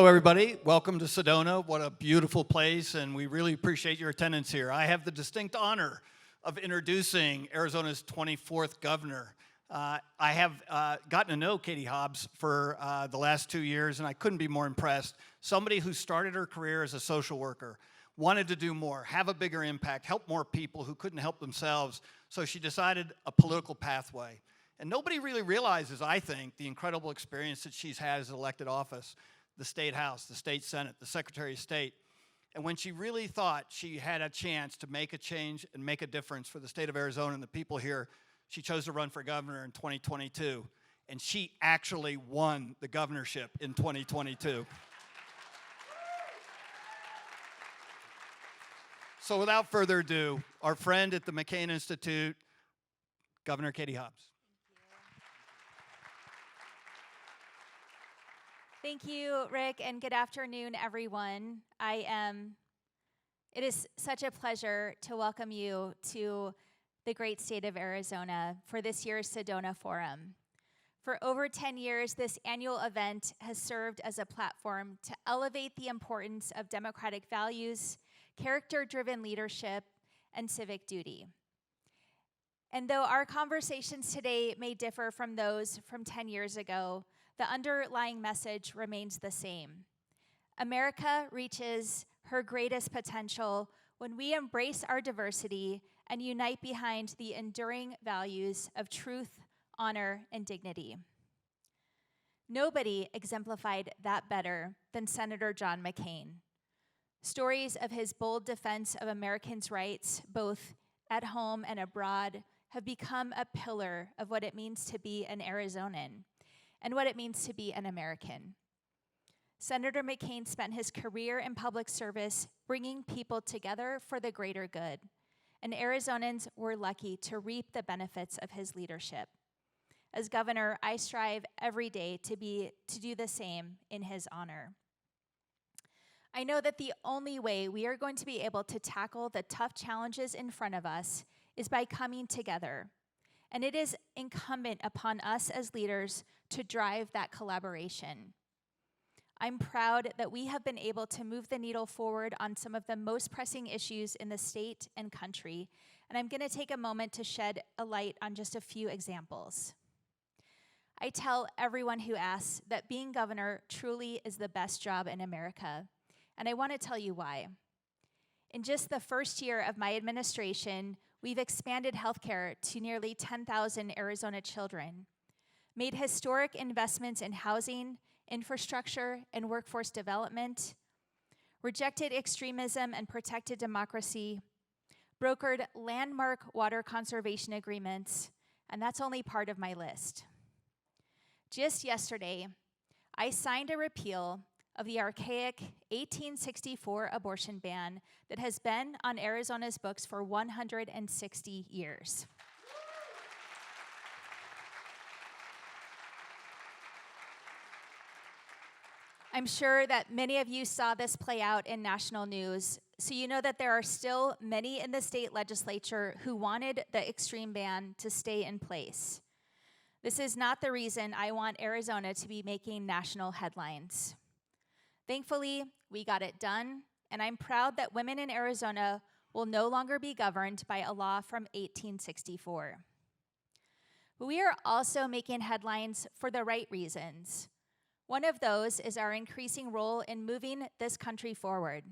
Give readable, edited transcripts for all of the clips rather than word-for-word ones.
Hello, everybody. Welcome to Sedona. What a beautiful place, and we really appreciate your attendance here. I have the distinct honor of introducing Arizona's 24th governor. I have gotten to know Katie Hobbs for the last 2 years, and I couldn't be more impressed. Somebody who started her career as a social worker, wanted to do more, have a bigger impact, help more people who couldn't help themselves, so she decided a political pathway. And nobody really realizes, I think, the incredible experience that she's had as elected office, the State House, the State Senate, the Secretary of State. And when she really thought she had a chance to make a change and make a difference for the state of Arizona and the people here, she chose to run for governor in 2022. And she actually won the governorship in 2022. So without further ado, our friend at the McCain Institute, Governor Katie Hobbs. Thank you, Rick, and good afternoon, everyone. It is such a pleasure to welcome you to the great state of Arizona for this year's Sedona Forum. For over 10 years, this annual event has served as a platform to elevate the importance of democratic values, character-driven leadership, and civic duty. And though our conversations today may differ from those from 10 years ago, the underlying message remains the same. America reaches her greatest potential when we embrace our diversity and unite behind the enduring values of truth, honor, and dignity. Nobody exemplified that better than Senator John McCain. Stories of his bold defense of Americans' rights, both at home and abroad, have become a pillar of what it means to be an Arizonan and what it means to be an American. Senator McCain spent his career in public service bringing people together for the greater good, and Arizonans were lucky to reap the benefits of his leadership. As governor, I strive every day to do the same in his honor. I know that the only way we are going to be able to tackle the tough challenges in front of us is by coming together. And it is incumbent upon us as leaders to drive that collaboration. I'm proud that we have been able to move the needle forward on some of the most pressing issues in the state and country, and I'm going to take a moment to shed a light on just a few examples. I tell everyone who asks that being governor truly is the best job in America, and I want to tell you why. In just the first year of my administration, we've expanded healthcare to nearly 10,000 Arizona children, made historic investments in housing, infrastructure, and workforce development, rejected extremism and protected democracy, brokered landmark water conservation agreements, and that's only part of my list. Just yesterday, I signed a repeal of the archaic 1864 abortion ban that has been on Arizona's books for 160 years. I'm sure that many of you saw this play out in national news, so you know that there are still many in the state legislature who wanted the extreme ban to stay in place. This is not the reason I want Arizona to be making national headlines. Thankfully, we got it done, and I'm proud that women in Arizona will no longer be governed by a law from 1864. But we are also making headlines for the right reasons. One of those is our increasing role in moving this country forward.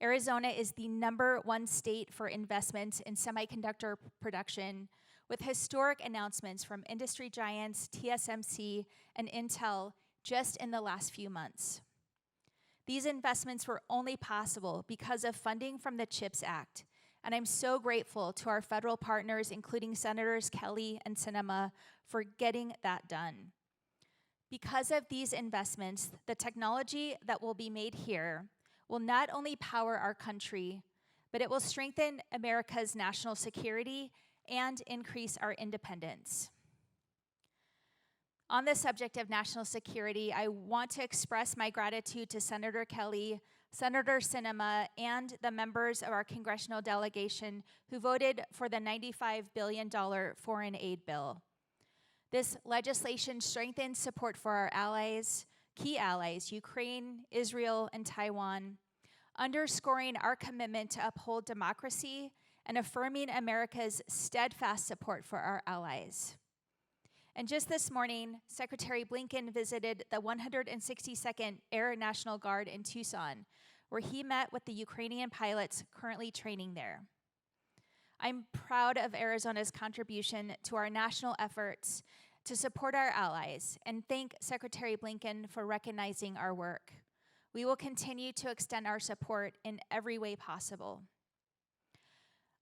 Arizona is the #1 state for investments in semiconductor production, with historic announcements from industry giants, TSMC, and Intel just in the last few months. These investments were only possible because of funding from the CHIPS Act, and I'm so grateful to our federal partners, including Senators Kelly and Sinema, for getting that done. Because of these investments, the technology that will be made here will not only power our country, but it will strengthen America's national security and increase our independence. On the subject of national security, I want to express my gratitude to Senator Kelly, Senator Sinema, and the members of our congressional delegation who voted for the $95 billion foreign aid bill. This legislation strengthens support for our allies, key allies, Ukraine, Israel, and Taiwan, underscoring our commitment to uphold democracy and affirming America's steadfast support for our allies. And just this morning, Secretary Blinken visited the 162nd Air National Guard in Tucson, where he met with the Ukrainian pilots currently training there. I'm proud of Arizona's contribution to our national efforts to support our allies and thank Secretary Blinken for recognizing our work. We will continue to extend our support in every way possible.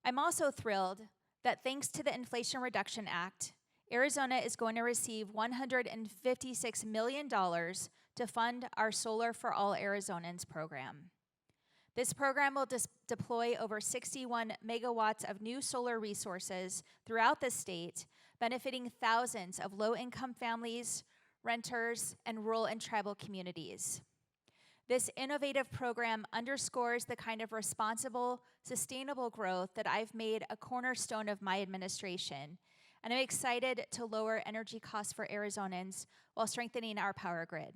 I'm also thrilled that thanks to the Inflation Reduction Act, Arizona is going to receive $156 million to fund our Solar for All Arizonans program. This program will deploy over 61 megawatts of new solar resources throughout the state, benefiting thousands of low-income families, renters, and rural and tribal communities. This innovative program underscores the kind of responsible, sustainable growth that I've made a cornerstone of my administration, and I'm excited to lower energy costs for Arizonans while strengthening our power grid.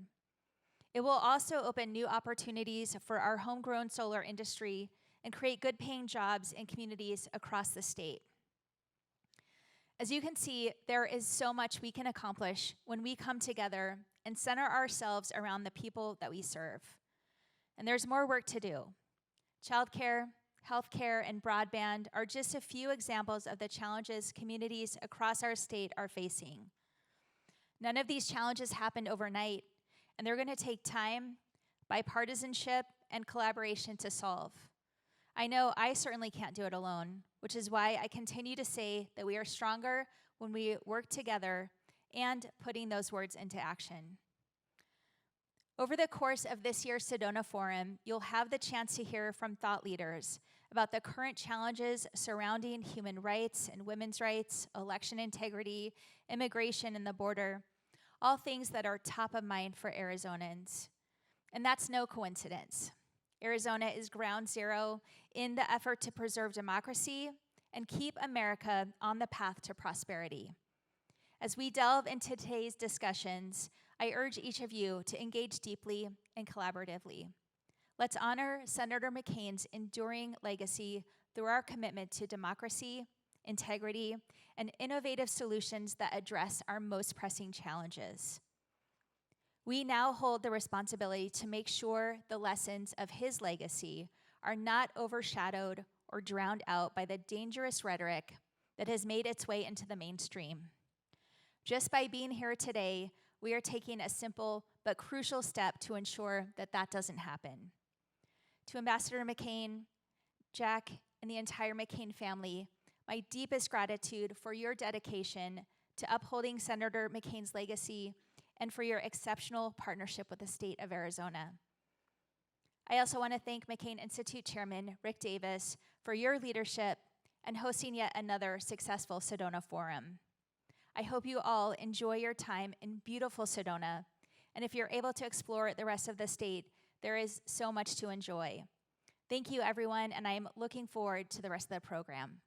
It will also open new opportunities for our homegrown solar industry and create good-paying jobs in communities across the state. As you can see, there is so much we can accomplish when we come together and center ourselves around the people that we serve. And there's more work to do. Childcare, healthcare, and broadband are just a few examples of the challenges communities across our state are facing. None of these challenges happened overnight, and they're going to take time, bipartisanship, and collaboration to solve. I know I certainly can't do it alone, which is why I continue to say that we are stronger when we work together and putting those words into action. Over the course of this year's Sedona Forum, you'll have the chance to hear from thought leaders about the current challenges surrounding human rights and women's rights, election integrity, immigration, and the border, all things that are top of mind for Arizonans. And that's no coincidence. Arizona is ground zero in the effort to preserve democracy and keep America on the path to prosperity. As we delve into today's discussions, I urge each of you to engage deeply and collaboratively. Let's honor Senator McCain's enduring legacy through our commitment to democracy, integrity, and innovative solutions that address our most pressing challenges. We now hold the responsibility to make sure the lessons of his legacy are not overshadowed or drowned out by the dangerous rhetoric that has made its way into the mainstream. Just by being here today, we are taking a simple but crucial step to ensure that that doesn't happen. To Ambassador McCain, Jack, and the entire McCain family, my deepest gratitude for your dedication to upholding Senator McCain's legacy and for your exceptional partnership with the state of Arizona. I also want to thank McCain Institute Chairman Rick Davis for your leadership and hosting yet another successful Sedona Forum. I hope you all enjoy your time in beautiful Sedona, and if you're able to explore the rest of the state, there is so much to enjoy. Thank you, everyone, and I'm looking forward to the rest of the program.